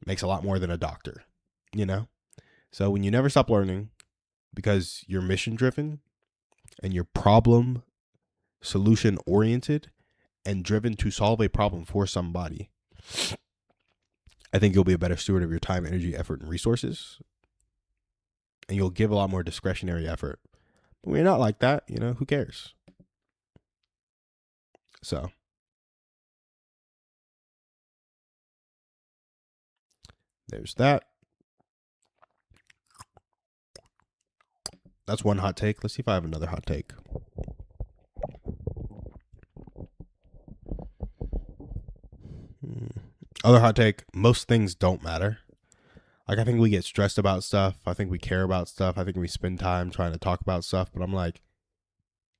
makes a lot more than a doctor, you know? So when you never stop learning because you're mission driven and you're problem solution oriented and driven to solve a problem for somebody, I think you'll be a better steward of your time, energy, effort, and resources. And you'll give a lot more discretionary effort. But when you're not like that, you know, who cares? So there's that. That's one hot take. Let's see if I have another hot take. Other hot take, most things don't matter. Like, I think we get stressed about stuff. I think we care about stuff. I think we spend time trying to talk about stuff. But I'm like,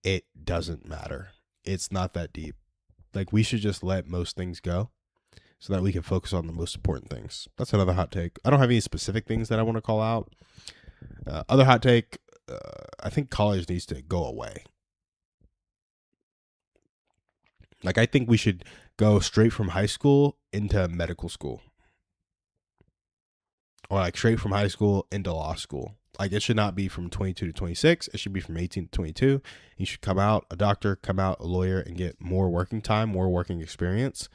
it doesn't matter. It's not that deep. Like, we should just let most things go so that we can focus on the most important things. That's another hot take. I don't have any specific things that I want to call out. Other hot take, I think college needs to go away. Like, I think we should go straight from high school into medical school. Or like straight from high school into law school. Like it should not be from 22 to 26. It should be from 18 to 22. You should come out a doctor, come out a lawyer, and get more working time, more working experience.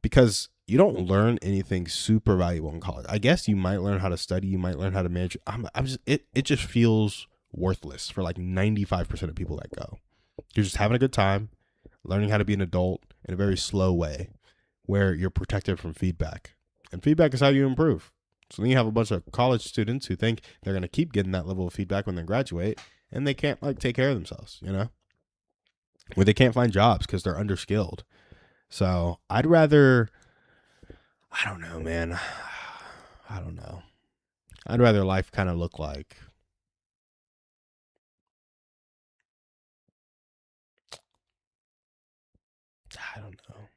Because you don't learn anything super valuable in college. I guess you might learn how to study. You might learn how to manage. It just feels worthless for like 95% of people that go. You're just having a good time, learning how to be an adult in a very slow way where you're protected from feedback. And feedback is how you improve. So then you have a bunch of college students who think they're going to keep getting that level of feedback when they graduate, and they can't like take care of themselves, you know? Or they can't find jobs because they're underskilled. So I'd rather, I don't know, man. I don't know. I'd rather life kind of look like, I don't know,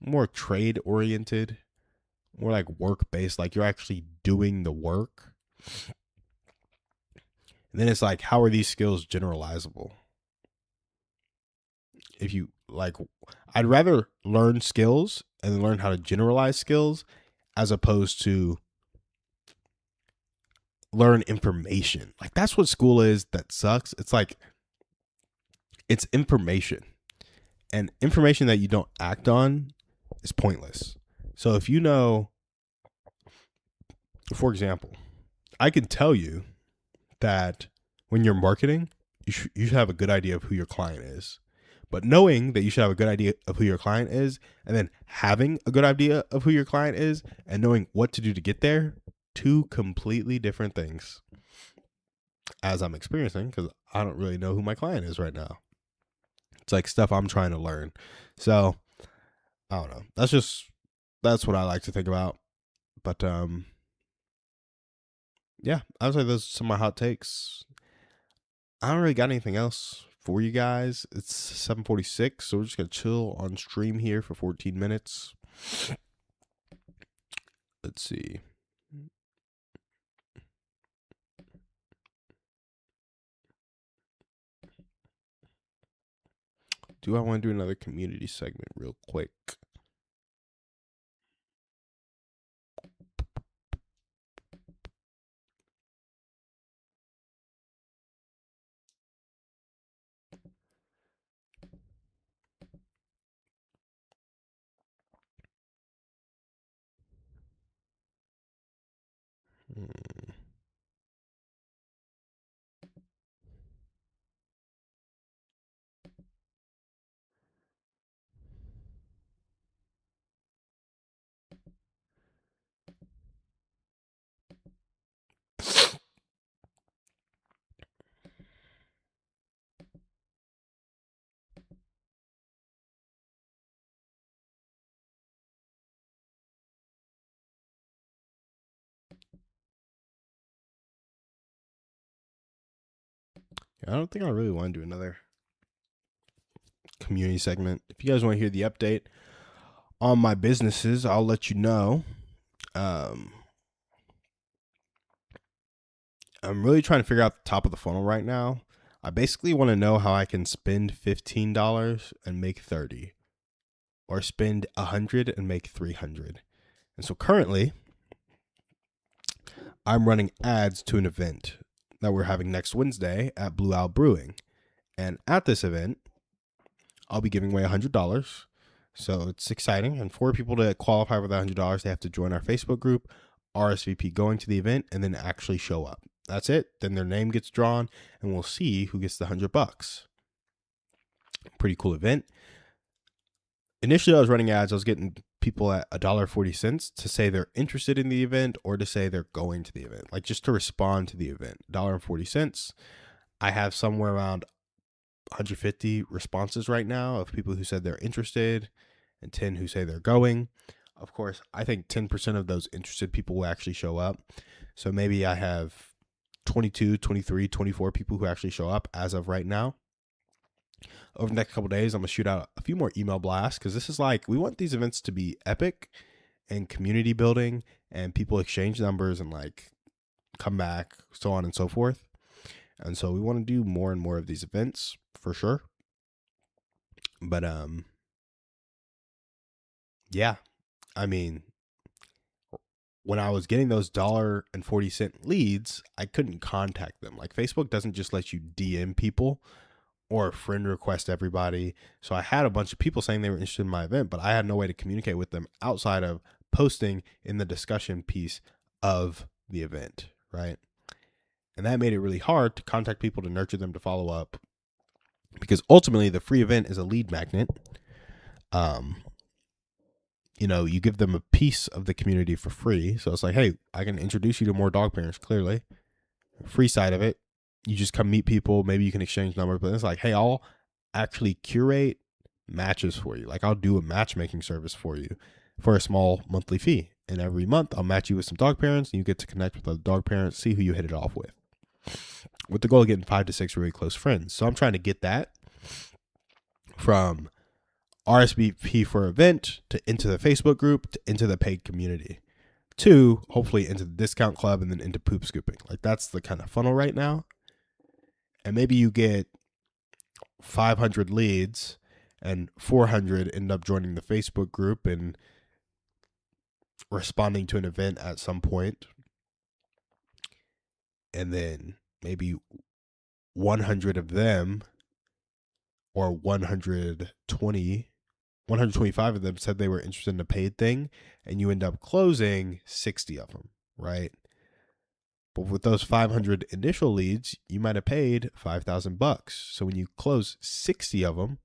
more trade oriented, more like work based, like you're actually doing the work. And then it's like, how are these skills generalizable? If you like, I'd rather learn skills and then learn how to generalize skills as opposed to learn information. Like, that's what school is that sucks. It's like, it's information, and information that you don't act on is pointless. So if you know, for example, I can tell you that when you're marketing, you should have a good idea of who your client is. But knowing that you should have a good idea of who your client is, and then having a good idea of who your client is, and knowing what to do to get there, two completely different things. As I'm experiencing, because I don't really know who my client is right now. It's like stuff I'm trying to learn. So I don't know. That's what I like to think about. But yeah, I would say those are some of my hot takes. I don't really got anything else for you guys. It's 7:46, so we're just gonna chill on stream here for 14 minutes. Let's see. Do I want to do another community segment real quick? I don't think I really want to do another community segment. If you guys want to hear the update on my businesses, I'll let you know. I'm really trying to figure out the top of the funnel right now. I basically want to know how I can spend $15 and make 30, or spend 100 and make 300. And so currently, I'm running ads to an event that we're having next Wednesday at Blue Owl Brewing. And at this event, I'll be giving away $100. So it's exciting. And for people to qualify for the $100, they have to join our Facebook group, RSVP going to the event, and then actually show up. That's it. Then their name gets drawn, and we'll see who gets the $100. Pretty cool event. Initially, I was running ads. I was getting people at $1.40 to say they're interested in the event or to say they're going to the event, like just to respond to the event. $1.40. I have somewhere around 150 responses right now of people who said they're interested and 10 who say they're going. Of course, I think 10% of those interested people will actually show up. So maybe I have 22, 23, 24 people who actually show up as of right now. Over the next couple of days, I'm going to shoot out a few more email blasts, because this is like, we want these events to be epic and community building and people exchange numbers and like come back, so on and so forth. And so we want to do more and more of these events for sure. But yeah, I mean, when I was getting those $1.40 leads, I couldn't contact them. Like, Facebook doesn't just let you DM people or friend request everybody. So I had a bunch of people saying they were interested in my event, but I had no way to communicate with them outside of posting in the discussion piece of the event, right? And that made it really hard to contact people, to nurture them, to follow up, because ultimately the free event is a lead magnet. You give them a piece of the community for free. So it's like, hey, I can introduce you to more dog parents, clearly. Free side of it, you just come meet people. Maybe you can exchange numbers, but it's like, hey, I'll actually curate matches for you. Like, I'll do a matchmaking service for you for a small monthly fee. And every month I'll match you with some dog parents, and you get to connect with other dog parents, see who you hit it off with the goal of getting 5 to 6 really close friends. So I'm trying to get that from RSVP for event to into the Facebook group to into the paid community to hopefully into the discount club and then into poop scooping. Like, that's the kind of funnel right now. and maybe you get 500 leads and 400 end up joining the Facebook group and responding to an event at some point, and then maybe 100 of them, or 125 of them said they were interested in a paid thing, and you end up closing 60 of them, right? But with those 500 initial leads, you might have paid $5,000. So when you close 60 of them,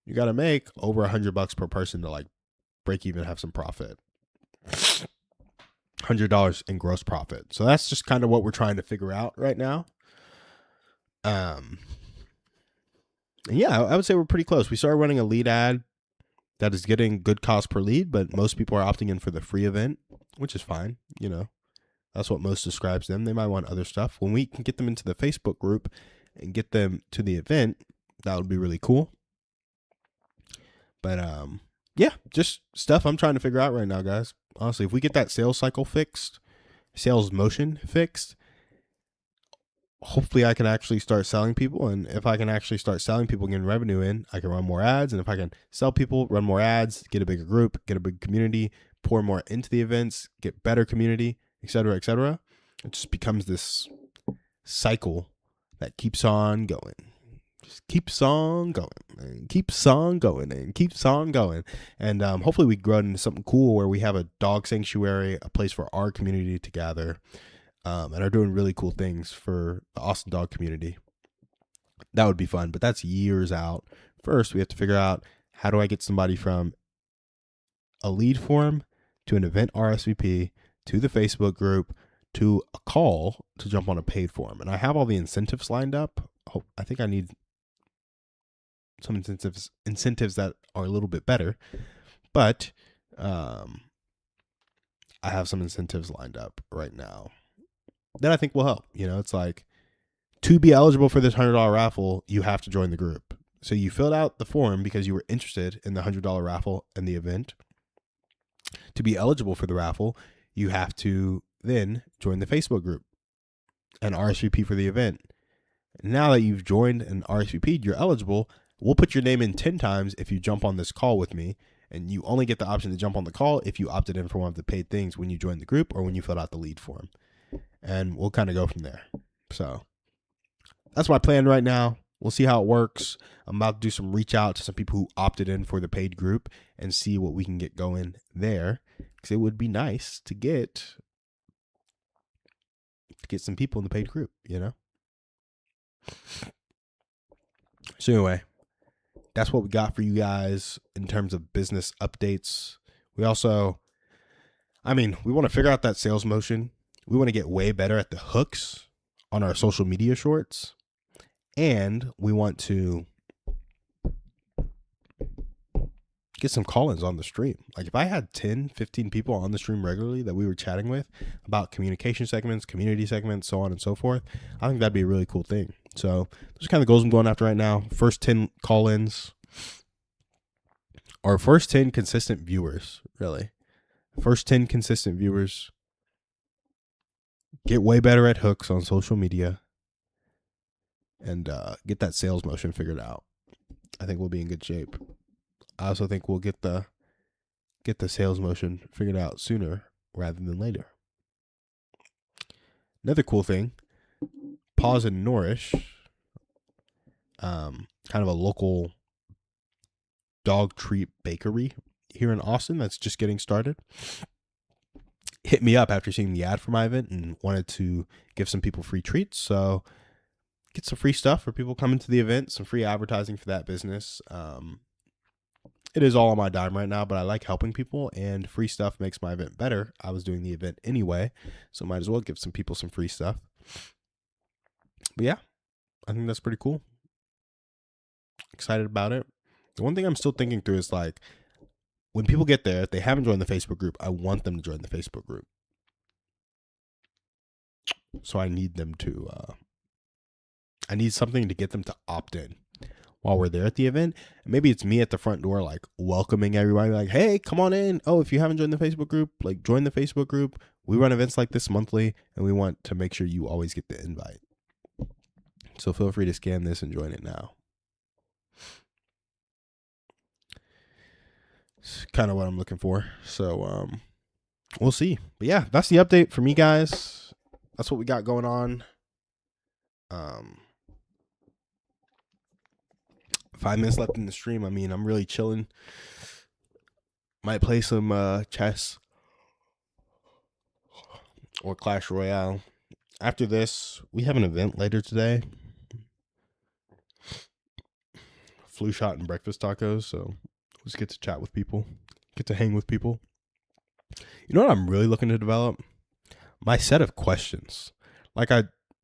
you got to make over $100 per person to like break even, have some profit. $100 in gross profit. So that's just kind of what we're trying to figure out right now. And yeah, I would say we're pretty close. We started running a lead ad that is getting good cost per lead, but most people are opting in for the free event, which is fine. You know, that's what most describes them. They might want other stuff. When we can get them into the Facebook group and get them to the event, that would be really cool. But yeah, just stuff I'm trying to figure out right now, guys. Honestly, if we get that sales cycle fixed, sales motion fixed, hopefully I can actually start selling people. And if I can actually start selling people, getting revenue in, I can run more ads. And if I can sell people, run more ads, get a bigger group, get a big community, pour more into the events, get better community, etc., etc., it just becomes this cycle that keeps on going. Just keeps on going and keeps on going and keeps on going. And hopefully we grow into something cool where we have a dog sanctuary, a place for our community to gather, and are doing really cool things for the Austin dog community. That would be fun, but that's years out. First, we have to figure out, how do I get somebody from a lead form to an event RSVP to the Facebook group to a call to jump on a paid form. And I have all the incentives lined up. I think I need some incentives that are a little bit better, but I have some incentives lined up right now that I think will help. You know, it's like, to be eligible for this $100 raffle, you have to join the group. So you filled out the form because you were interested in the $100 raffle and the event. To be eligible for the raffle, you have to then join the Facebook group and RSVP for the event. Now that you've joined and RSVP'd, you're eligible. We'll put your name in 10 times if you jump on this call with me, and you only get the option to jump on the call if you opted in for one of the paid things when you join the group or when you filled out the lead form. And we'll kind of go from there. So that's my plan right now. We'll see how it works. I'm about to do some reach out to some people who opted in for the paid group and see what we can get going there, because it would be nice to get some people in the paid group, you know? So anyway, that's what we got for you guys in terms of business updates. We also, we want to figure out that sales motion. We want to get way better at the hooks on our social media shorts. And we want to get some call-ins on the stream. Like if I had 10, 15 people on the stream regularly that we were chatting with about communication segments, community segments, so on and so forth, I think that'd be a really cool thing. So those are kind of goals I'm going after right now. First 10 call-ins, or first 10 consistent viewers, really. First 10 consistent viewers. Get way better at hooks on social media. And get that sales motion figured out. I think we'll be in good shape. I also think we'll get the sales motion figured out sooner rather than later. Another cool thing, Paws and Nourish, kind of a local dog treat bakery here in Austin that's just getting started, hit me up after seeing the ad for my event and wanted to give some people free treats. So get some free stuff for people coming to the event, some free advertising for that business. It is all on my dime right now, but I like helping people, and free stuff makes my event better. I was doing the event anyway, so might as well give some people some free stuff. But yeah, I think that's pretty cool. Excited about it. The one thing I'm still thinking through is, like, when people get there, if they haven't joined the Facebook group, I want them to join the Facebook group. So I need them to, I need something to get them to opt in while we're there at the event. And maybe it's me at the front door, like, welcoming everybody, like, hey, come on in. Oh, if you haven't joined the Facebook group, like, join the Facebook group. We run events like this monthly, and we want to make sure you always get the invite. So feel free to scan this and join it now. It's kind of what I'm looking for. So we'll see. But yeah, that's the update for me, guys. That's what we got going on. 5 minutes left in the stream. I mean, I'm really chilling. Might play some chess or Clash Royale. After this, we have an event later today. Flu shot and breakfast tacos. So let's get to chat with people, get to hang with people. You know what I'm really looking to develop? My set of questions. Like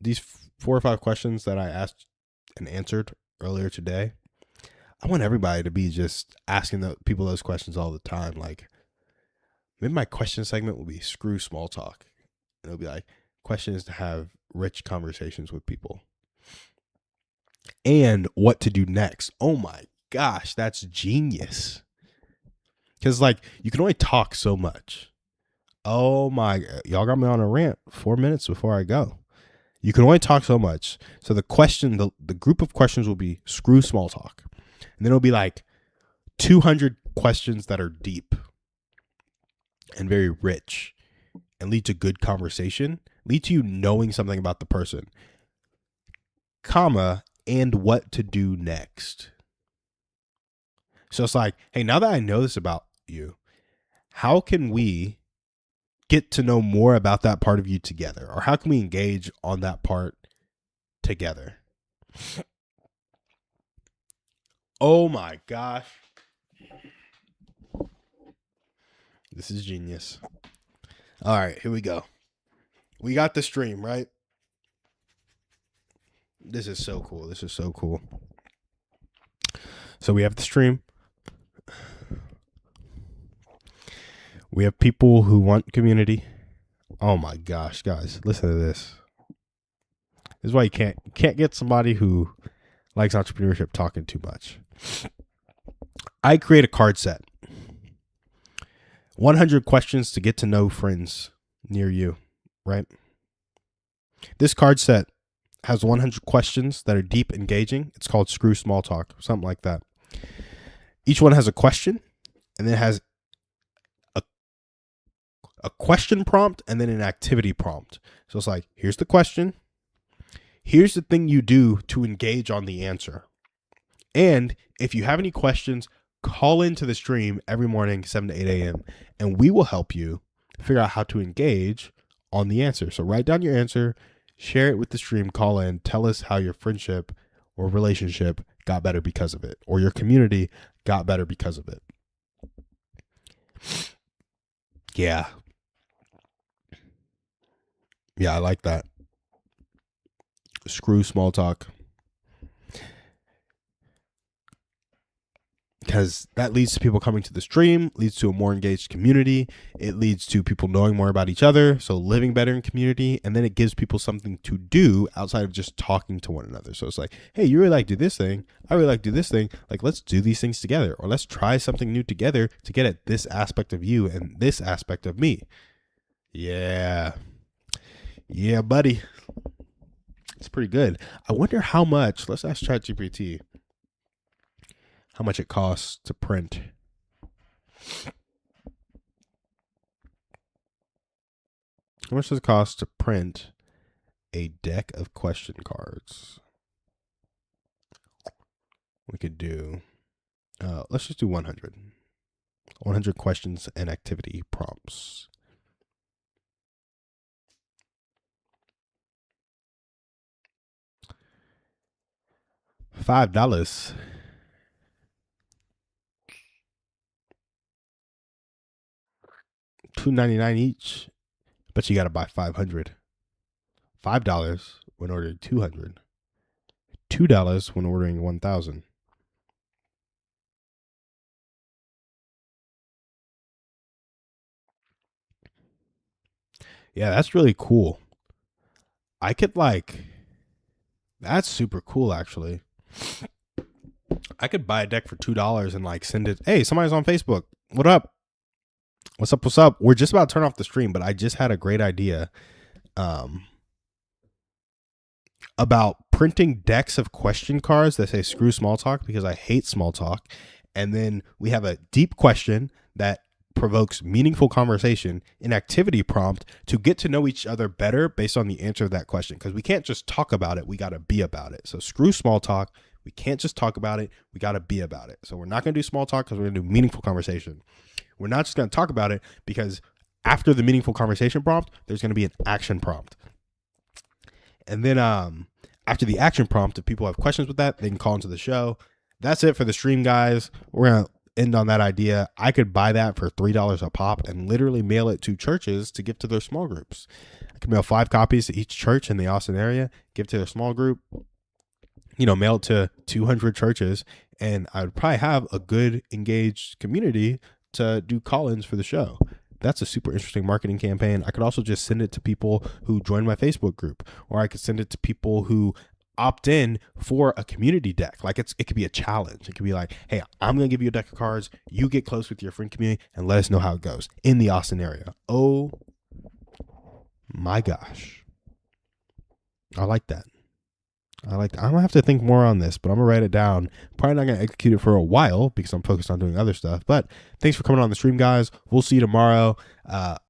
these 4 or 5 questions that I asked and answered earlier today. I want everybody to be just asking the people those questions all the time. Like, maybe my question segment will be screw small talk. And it'll be like questions to have rich conversations with people. And what to do next. Oh my gosh, that's genius. Because like you can only talk so much. Oh my, y'all got me on a rant 4 minutes before I go. You can only talk so much. So the group of questions will be screw small talk. And then it'll be like 200 questions that are deep and very rich and lead to good conversation, lead to you knowing something about the person, comma, and what to do next. So it's like, hey, now that I know this about you, how can we get to know more about that part of you together? Or how can we engage on that part together? Oh my gosh. This is genius. All right, here we go. We got the stream, right? This is so cool. This is so cool. So we have the stream. We have people who want community. Oh my gosh, guys, listen to this. This is why you can't get somebody who likes entrepreneurship talking too much. I create a card set. 100 questions to get to know friends near you, right? This card set has 100 questions that are deep, engaging. It's called Screw Small Talk, something like that. Each one has a question, and then it has a question prompt and then an activity prompt. So it's like, here's the question. Here's the thing you do to engage on the answer. And if you have any questions, call into the stream every morning, 7 to 8 a.m., and we will help you figure out how to engage on the answer. So write down your answer, share it with the stream, call in, tell us how your friendship or relationship got better because of it, or your community got better because of it. Yeah. Yeah, I like that. Screw small talk. Because that leads to people coming to the stream, leads to a more engaged community. It leads to people knowing more about each other, so living better in community. And then it gives people something to do outside of just talking to one another. So it's like, hey, you really like to do this thing. I really like to do this thing. Like, let's do these things together. Or let's try something new together to get at this aspect of you and this aspect of me. Yeah. Yeah, buddy. It's pretty good. I wonder how much, let's ask ChatGPT, how much it costs to print. How much does it cost to print a deck of question cards? We could do, let's just do 100. 100 questions and activity prompts. $5. $2.99 each, but you got to buy 500. $5 when ordering 200. $2 when ordering 1,000. Yeah, that's really cool. I could that's super cool actually. I could buy a deck for $2 and send it. Hey, somebody's on Facebook. What up? What's up? What's up? We're just about to turn off the stream, but I just had a great idea about printing decks of question cards that say screw small talk because I hate small talk. And then we have a deep question that provokes meaningful conversation, an activity prompt to get to know each other better based on the answer of that question. Because we can't just talk about it, we got to be about it. So screw small talk. We can't just talk about it, we got to be about it. So we're not going to do small talk because we're going to do meaningful conversation. We're not just going to talk about it because after the meaningful conversation prompt, there's going to be an action prompt. And then after the action prompt, if people have questions with that, they can call into the show. That's it for the stream, guys. We're going to end on that idea. I could buy that for $3 a pop and literally mail it to churches to give to their small groups. I could mail 5 copies to each church in the Austin area, give to their small group, mail it to 200 churches, and I would probably have a good engaged community to do call-ins for the show. That's a super interesting marketing campaign. I could also just send it to people who join my Facebook group, or I could send it to people who opt in for a community deck. Like it could be a challenge. It could be like, hey, I'm going to give you a deck of cards. You get close with your friend community and let us know how it goes in the Austin area. Oh my gosh. I like that. I'm going to have to think more on this, but I'm going to write it down. Probably not going to execute it for a while because I'm focused on doing other stuff. But thanks for coming on the stream, guys. We'll see you tomorrow.